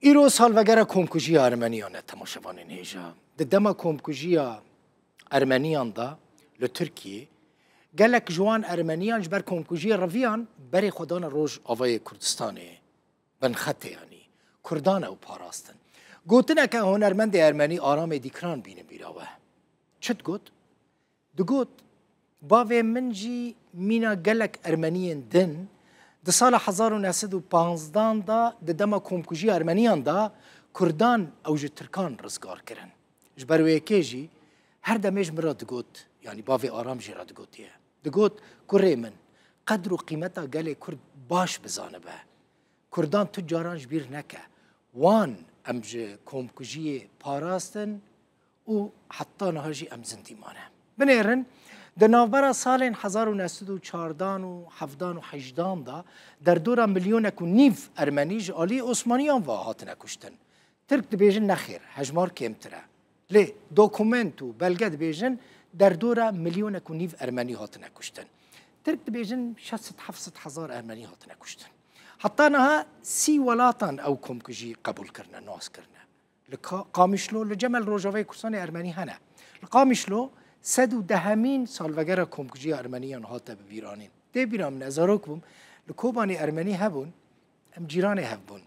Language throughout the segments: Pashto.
ایرو سالوگره کمکوژی ارمنیان تماشاوانین هیجا دما کمکوژی ارمنیان دا لترکیه گلک جوان ارمنیان جبر کمکوژی رویان بری خدان روز آوای کردستانه بنخطه یعنی کردان او پاراستن گوتنه که هنرمند ارمنی آرام دیکران بینه بیراوه چت گوت؟ دو گوت باوی منجی مینا گلک ارمنیان دن ده سال 1915 دا ده دما کمکوژی ارمنیان دا کردان او جه ترکان رزگار کرن جبروی کیجی هر دمیج مرا دگوت یعنی باوی آرام جی را دگوتیه دگوت کره من قدر و قیمتا گله کرد باش بزانه به کردان تجاران جبیر نکه وان ام جه کمکوژی پاراستن و حتی نهاجی ام زندیمانه بنیرن در نوبر سال 1914 و 17 و 18 دا در دور میلیونک و نیف ارمنیج آلی عثمانیان و هاتنه کشتن ترک دبیجن نخیر هجمار کمتره لی دوکومنت و بلگه دبیجن در دور میلیونک و نیف ارمنی هاتنه کشتن ترک دبیجن 600-700 هزار ارمنی هاتنه کشتن حتی نها 30 ولاتان او کمکوژی قبول کرنه ناس کرنه لقامشلو لجمل روجاوی کردستان ارمنی هنه لقامشلو 110 سالوگر کمکوژی ارمنیان هاته به بیرانین ده بیرام نظارک بوم لکوبانی ارمنی هبون ام جیرانی هبون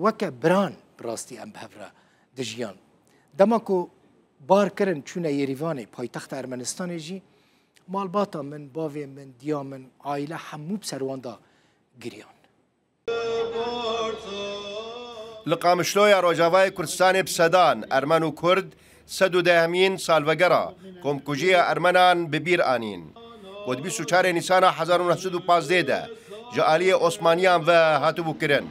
وکه بران براستی ام بهفره دجیان دماکو بار کرن چونه یریوانی پایتخت ارمنستان جی مالباتا من باوی من دیا من عائله همو بسرواندا گریان لقامشلوی روجاوای کردستان بسدان ارمن و کرد 110 سالوگرا کمکوژی ارمنان ببیر آنین و 24 نیسان 1915 ده جالی عثمانیان و هاتو بکرن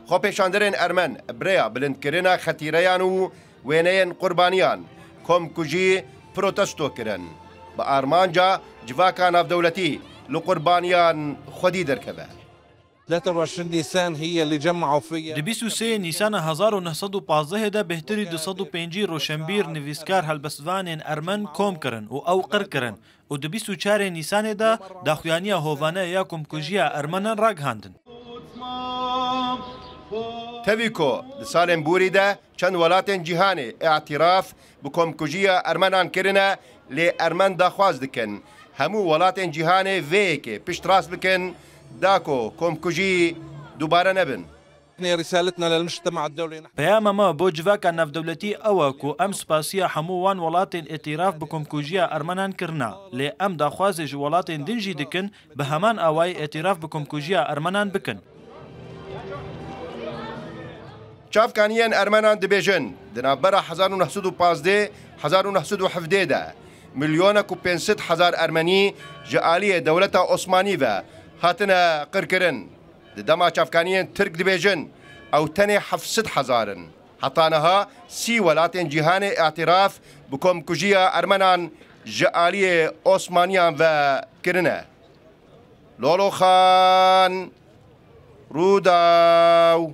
خو پیشاندرین ارمن بریا بلند کرنا خطیریان و وینین قربانیان کمکوژی پروتستو کرن با آرمانجا جواکان اف دولتی لقربانیان خودی درکبه 23 نیسان هي اللي جمعوا فيها د 23 نیسان 1915 ده بهتری 205 روشنبیر نویسکار هلبسوانین ارمن کوم کرن و او قر کرن و د 24 نیسان ده داخویانی هوانه یا کمکوژی ارمنان راگ هاندن تاویکو سالم بوری ده چند ولاتن جهانی اعتراف بکمکوژی ارمنان کرنه لی ارمن داخواز دکن همو ولاتن جهانی ویکه پشت راست بکن داكو كومكوجي دوباره نبن رسالتنا للمجتمع الدولي بياما ما بو جواكا ناف دولتي اوكو ام سباسيا حموان ولاتن اعتراف بكمكوجيا ارمنان كرنا لي ام داخوازج ولاتن دنجي دكن بهمان اواي اعتراف بكمكوجيا ارمنان بكن چافکانیان ارمنان دبیجن دنابرا 1915 1917 ده مليونك و 500 هزار ارمني جاليه دولتا عثماني و هاتنا قركرن دما چافکانیان ترک دبیجن او تنه 700 هزارن حطانها 30 ولاتن جهان اعتراف بكمكوژيا ارمنان جاليه عثمانيان و كرنه لولو خان روداو